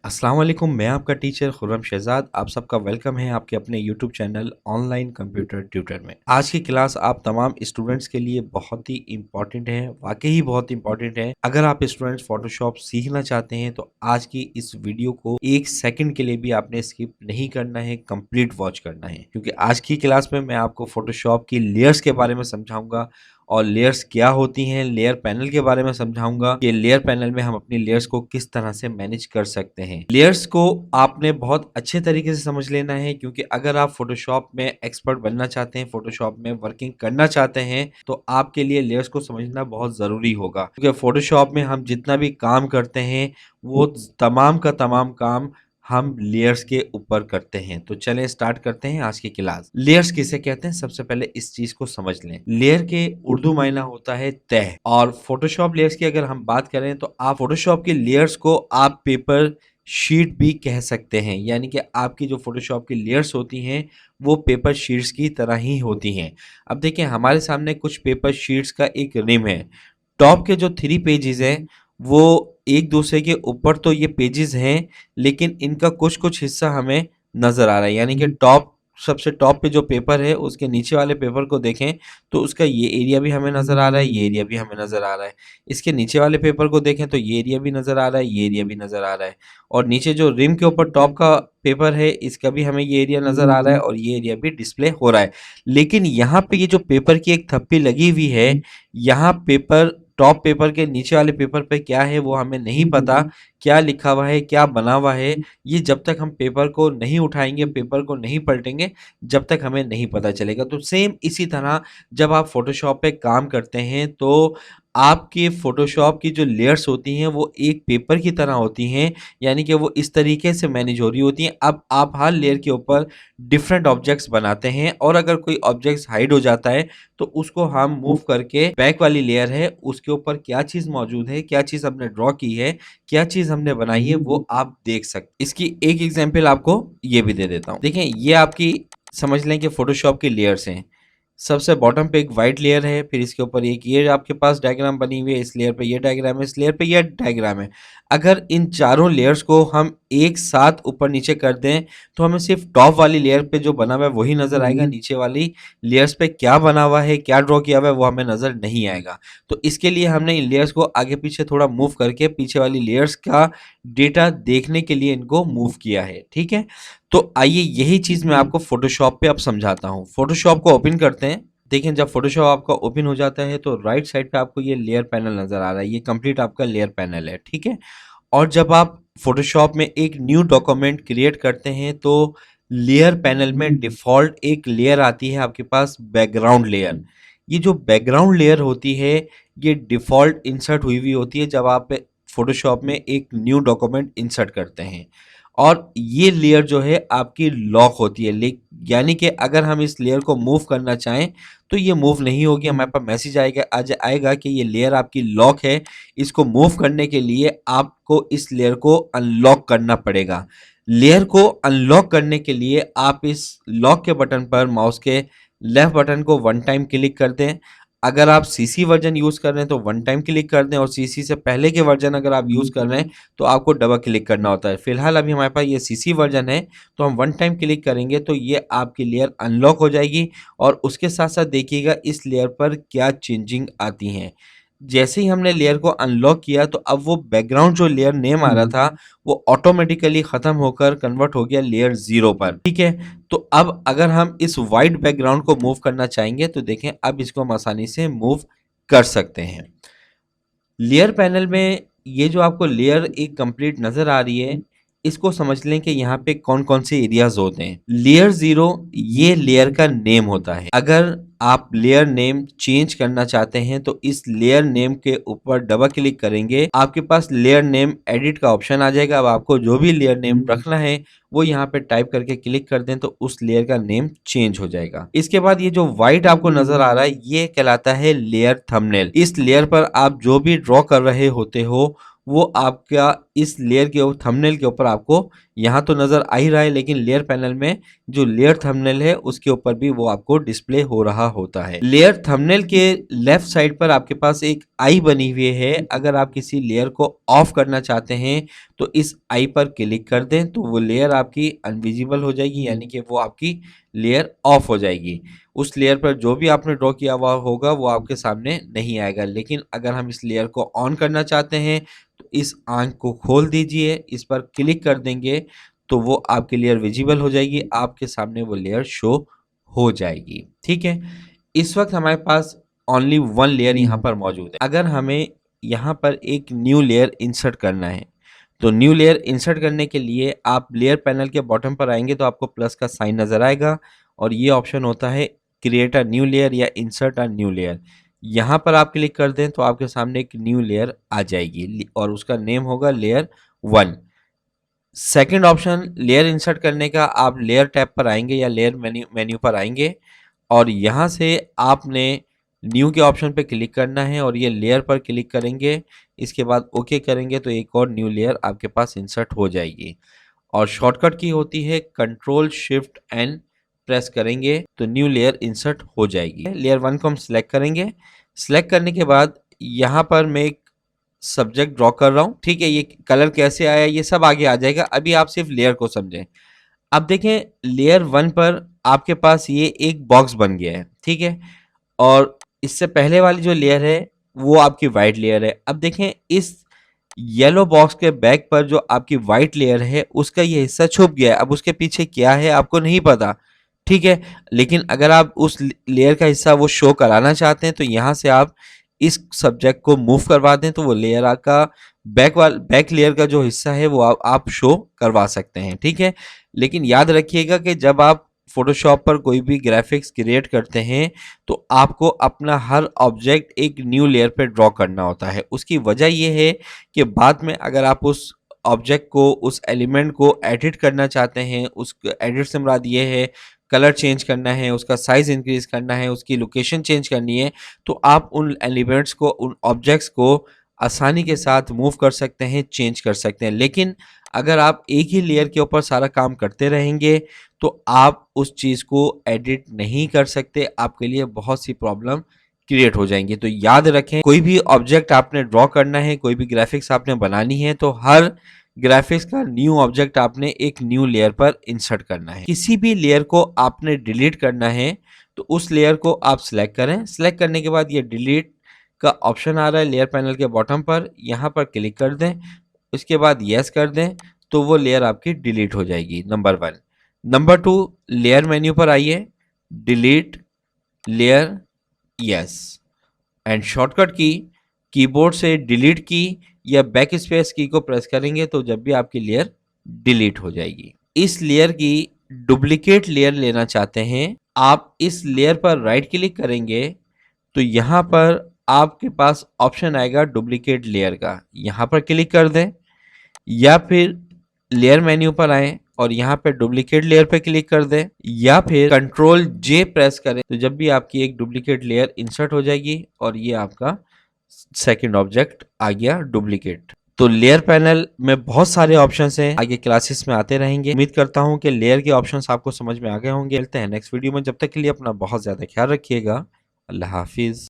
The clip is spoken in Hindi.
अस्सलाम वालेकुम। मैं आपका टीचर खुर्रम शहजाद, आप सबका वेलकम है आपके अपने YouTube channel online computer tutor में। आज की क्लास आप तमाम स्टूडेंट्स के लिए बहुत ही इम्पॉर्टेंट है, वाकई ही बहुत इम्पॉर्टेंट है। अगर आप स्टूडेंट्स फोटोशॉप सीखना चाहते हैं तो आज की इस वीडियो को एक सेकंड के लिए भी आपने स्किप नहीं करना है, कंप्लीट वॉच करना है, क्योंकि आज की क्लास में मैं आपको फोटोशॉप की लेयर्स के बारे में समझाऊंगा और लेयर्स क्या होती हैं, लेयर पैनल के बारे में समझाऊंगा कि लेयर पैनल में हम अपनी लेयर्स को किस तरह से मैनेज कर सकते हैं। लेयर्स को आपने बहुत अच्छे तरीके से समझ लेना है, क्योंकि अगर आप फोटोशॉप में एक्सपर्ट बनना चाहते हैं, फोटोशॉप में वर्किंग करना चाहते हैं, तो आपके लिए लेयर्स को समझना बहुत ज़रूरी होगा। क्योंकि फोटोशॉप में हम जितना भी काम करते हैं वो तमाम का तमाम काम हम लेयर्स के ऊपर करते हैं। तो चलें स्टार्ट करते हैं आज की क्लास। लेयर्स किसे कहते हैं, सबसे पहले इस चीज को समझ लें। लेयर के उर्दू मायना होता है तह, और फोटोशॉप लेयर्स की अगर हम बात करें तो आप फोटोशॉप के लेयर्स को आप पेपर शीट भी कह सकते हैं, यानी कि आपकी जो फोटोशॉप की लेयर्स होती हैं वो पेपर शीट्स की तरह ही होती हैं। अब देखिए हमारे सामने कुछ पेपर शीट्स का एक रिम है। टॉप के जो 3 पेजेस हैं वो एक दूसरे के ऊपर तो ये पेजेस हैं, लेकिन इनका कुछ कुछ हिस्सा हमें नज़र आ रहा है। यानी कि टॉप सबसे टॉप पे जो पेपर है उसके नीचे वाले पेपर को देखें तो उसका ये एरिया भी हमें नज़र आ रहा है, ये एरिया भी हमें नज़र आ रहा है। इसके नीचे वाले पेपर को देखें तो ये एरिया भी नज़र आ रहा है, ये एरिया भी नज़र आ रहा है। और नीचे जो रिम के ऊपर टॉप का पेपर है इसका भी हमें ये एरिया नज़र आ रहा है और ये एरिया भी डिस्प्ले हो रहा है। लेकिन यहाँ पे ये जो पेपर की एक थप्पी लगी हुई है, यहाँ पेपर टॉप पेपर के नीचे वाले पेपर पे क्या है वो हमें नहीं पता, क्या लिखा हुआ है, क्या बना हुआ है। ये जब तक हम पेपर को नहीं उठाएंगे, पेपर को नहीं पलटेंगे, जब तक हमें नहीं पता चलेगा। तो सेम इसी तरह जब आप फोटोशॉप पे काम करते हैं तो आपके फोटोशॉप की जो लेयर्स होती हैं वो एक पेपर की तरह होती हैं, यानी कि वो इस तरीके से मैनेज हो रही होती हैं। अब आप हर लेयर के ऊपर डिफरेंट ऑब्जेक्ट्स बनाते हैं, और अगर कोई ऑब्जेक्ट्स हाइड हो जाता है तो उसको हम मूव करके बैक वाली लेयर है उसके ऊपर क्या चीज़ मौजूद है, क्या चीज़ हमने ड्रॉ की है, क्या चीज़ हमने बनाई है, वो आप देख सकते। इसकी एक एग्जांपल आपको ये भी दे देता हूँ। देखें ये आपकी समझ लें कि फोटोशॉप की लेयर्स हैं। सबसे बॉटम पे एक वाइट लेयर है, फिर इसके ऊपर एक ये आपके पास डायग्राम बनी हुई है, इस लेयर पे ये डायग्राम है, इस लेयर पे ये डायग्राम है। अगर इन चारों लेयर्स को हम एक साथ ऊपर नीचे कर दें तो हमें सिर्फ टॉप वाली लेयर पे जो बना हुआ है वही नजर आएगा, नीचे वाली लेयर्स पे क्या बना हुआ है, क्या ड्रॉ किया हुआ है वो हमें नजर नहीं आएगा। तो इसके लिए हमने इन लेयर्स को आगे पीछे थोड़ा मूव करके पीछे वाली लेयर्स का डेटा देखने के लिए इनको मूव किया है। ठीक है, तो आइए यही चीज़ मैं आपको फोटोशॉप पे अब समझाता हूँ। फोटोशॉप को ओपन करते हैं। देखें जब फोटोशॉप आपका ओपन हो जाता है तो राइट साइड पे आपको ये लेयर पैनल नज़र आ रहा है, ये कंप्लीट आपका लेयर पैनल है। ठीक है, और जब आप फोटोशॉप में एक न्यू डॉक्यूमेंट क्रिएट करते हैं तो लेयर पैनल में डिफ़ॉल्ट एक लेयर आती है आपके पास, बैकग्राउंड लेयर। ये जो बैकग्राउंड लेयर होती है ये डिफ़ॉल्ट इंसर्ट हुई हुई होती है जब आप फोटोशॉप में एक न्यू डॉक्यूमेंट इंसर्ट करते हैं, और ये लेयर जो है आपकी लॉक होती है। यानी कि अगर हम इस लेयर को मूव करना चाहें तो ये मूव नहीं होगी, हमारे पास मैसेज आएगा कि ये लेयर आपकी लॉक है। इसको मूव करने के लिए आपको इस लेयर को अनलॉक करना पड़ेगा। लेयर को अनलॉक करने के लिए आप इस लॉक के बटन पर माउस के लेफ्ट बटन को वन टाइम क्लिक कर दें। अगर आप सीसी वर्जन यूज़ कर रहे हैं तो वन टाइम क्लिक कर दें, और सीसी से पहले के वर्जन अगर आप यूज़ कर रहे हैं तो आपको डबल क्लिक करना होता है। फिलहाल अभी हमारे पास ये सीसी वर्जन है तो हम वन टाइम क्लिक करेंगे तो ये आपकी लेयर अनलॉक हो जाएगी। और उसके साथ साथ देखिएगा इस लेयर पर क्या चेंजिंग आती हैं। जैसे ही हमने लेयर को अनलॉक किया तो अब वो बैकग्राउंड जो लेयर नेम आ रहा था वो ऑटोमेटिकली ख़त्म होकर कन्वर्ट हो गया लेयर 0 पर। ठीक है, तो अब अगर हम इस वाइट बैकग्राउंड को मूव करना चाहेंगे तो देखें अब इसको हम आसानी से मूव कर सकते हैं। लेयर पैनल में ये जो आपको लेयर एक कंप्लीट नज़र आ रही है, इसको समझ लें कि यहाँ पे कौन कौन से एरियाज होते हैं। लेयर 0 ये लेयर का नेम होता है। अगर आप लेयर नेम चेंज करना चाहते हैं तो इस लेयर नेम के ऊपर डबल क्लिक करेंगे, आपके पास लेयर नेम एडिट का ऑप्शन आ जाएगा। अब आपको जो भी लेयर नेम रखना है वो यहाँ पे टाइप करके क्लिक कर दें तो उस लेयर का नेम चेंज हो जाएगा। इसके बाद ये जो व्हाइट आपको नजर आ रहा है ये कहलाता है लेयर थंबनेल। इस लेयर पर आप जो भी ड्रॉ कर रहे होते हो वो आपका इस लेयर के थंबनेल के ऊपर आपको यहाँ तो नजर आ ही रहा है, लेकिन लेयर पैनल में जो लेयर थंबनेल है उसके ऊपर भी वो आपको डिस्प्ले हो रहा होता है। लेयर थंबनेल के लेफ्ट साइड पर आपके पास एक आई बनी हुई है। अगर आप किसी लेयर को ऑफ करना चाहते हैं तो इस आई पर क्लिक कर दें तो वो लेयर आपकी अनविजिबल हो जाएगी, यानी कि वो आपकी लेयर ऑफ हो जाएगी। उस लेयर पर जो भी आपने ड्रॉ किया हुआ होगा वो आपके सामने नहीं आएगा। लेकिन अगर हम इस लेयर को ऑन करना चाहते हैं तो इस आंख को खोल दीजिए, इस पर क्लिक कर देंगे तो वो आपकी लेयर विजिबल हो जाएगी, आपके सामने वो लेयर शो हो जाएगी। ठीक है, इस वक्त हमारे पास ओनली वन लेयर यहाँ पर मौजूद है। अगर हमें यहाँ पर एक न्यू लेयर इंसर्ट करना है तो न्यू लेयर इंसर्ट करने के लिए आप लेयर पैनल के बॉटम पर आएंगे तो आपको प्लस का साइन नजर आएगा और ये ऑप्शन होता है क्रिएट अ न्यू लेयर या इंसर्ट अ न्यू लेयर। यहाँ पर आप क्लिक कर दें तो आपके सामने एक न्यू लेयर आ जाएगी और उसका नेम होगा layer 1। Second option layer insert करने का, आप लेयर टैब पर आएंगे या लेयर मेन्यू पर आएंगे और यहाँ से आपने न्यू के ऑप्शन पे क्लिक करना है और ये लेयर पर क्लिक करेंगे। इसके बाद ओके करेंगे तो एक और न्यू लेयर आपके पास इंसर्ट हो जाएगी और शॉर्टकट की होती है कंट्रोल शिफ्ट एन, प्रेस करेंगे तो न्यू लेयर इंसर्ट हो जाएगी। लेयर 1 को हम सिलेक्ट करेंगे। सिलेक्ट करने के बाद यहाँ पर मैं एक सब्जेक्ट ड्रॉ कर रहा हूँ। ठीक है, ये कलर कैसे आया ये सब आगे आ जाएगा, अभी आप सिर्फ लेयर को समझें। अब देखें लेयर 1 पर आपके पास ये एक बॉक्स बन गया है। ठीक है, और इससे पहले वाली जो लेयर है वो आपकी वाइट लेयर है। अब देखें इस येलो बॉक्स के बैक पर जो आपकी वाइट लेयर है उसका ये हिस्सा छुप गया है। अब उसके पीछे क्या है आपको नहीं पता। ठीक है, लेकिन अगर आप उस लेयर का हिस्सा वो शो कराना चाहते हैं तो यहाँ से आप इस सब्जेक्ट को मूव करवा दें तो वो लेयर का बैक लेयर का जो हिस्सा है वो आप शो करवा सकते हैं। ठीक है, लेकिन याद रखिएगा कि जब आप फोटोशॉप पर कोई भी ग्राफिक्स क्रिएट करते हैं तो आपको अपना हर ऑब्जेक्ट एक न्यू लेयर पे ड्रॉ करना होता है। उसकी वजह यह है कि बाद में अगर आप उस ऑब्जेक्ट को, उस एलिमेंट को एडिट करना चाहते हैं, उस एडिट से मुराद ये है कलर चेंज करना है, उसका साइज इंक्रीज करना है, उसकी लोकेशन चेंज करनी है, तो आप उन एलिमेंट्स को, उन ऑब्जेक्ट्स को आसानी के साथ मूव कर सकते हैं, चेंज कर सकते हैं। लेकिन अगर आप एक ही लेयर के ऊपर सारा काम करते रहेंगे तो आप उस चीज़ को एडिट नहीं कर सकते, आपके लिए बहुत सी प्रॉब्लम क्रिएट हो जाएंगी। तो याद रखें, कोई भी ऑब्जेक्ट आपने ड्रॉ करना है, कोई भी ग्राफिक्स आपने बनानी है तो हर ग्राफिक्स का न्यू ऑब्जेक्ट आपने एक न्यू लेयर पर इंसर्ट करना है। किसी भी लेयर को आपने डिलीट करना है तो उस लेयर को आप सिलेक्ट करें। सिलेक्ट करने के बाद ये डिलीट का ऑप्शन आ रहा है लेयर पैनल के बॉटम पर, यहाँ पर क्लिक कर दें, उसके बाद यस कर दें तो वो लेयर आपकी डिलीट हो जाएगी। नंबर 1। नंबर 2, लेयर मेन्यू पर आइए, delete layer, yes, and shortcut की कीबोर्ड से डिलीट की या बैक स्पेस की को प्रेस करेंगे तो जब भी आपकी लेयर डिलीट हो जाएगी। इस लेयर की डुप्लीकेट लेयर लेना चाहते हैं, आप इस लेयर पर राइट क्लिक करेंगे तो यहाँ पर आपके पास ऑप्शन आएगा डुप्लीकेट लेयर का, यहाँ पर क्लिक कर दें या फिर लेयर मेन्यू पर आए और यहाँ पे डुप्लीकेट लेयर पे क्लिक कर दें या फिर कंट्रोल जे प्रेस करें तो जब भी आपकी एक डुप्लीकेट लेयर इंसर्ट हो जाएगी और ये आपका सेकंड ऑब्जेक्ट आ गया डुप्लीकेट। तो लेयर पैनल में बहुत सारे ऑप्शंस हैं, आगे क्लासेस में आते रहेंगे। उम्मीद करता हूं कि लेयर के ऑप्शंस आपको समझ में आ गए होंगे। मिलते हैं नेक्स्ट वीडियो में, जब तक के लिए अपना बहुत ज्यादा ख्याल रखिएगा। अल्लाह हाफिज।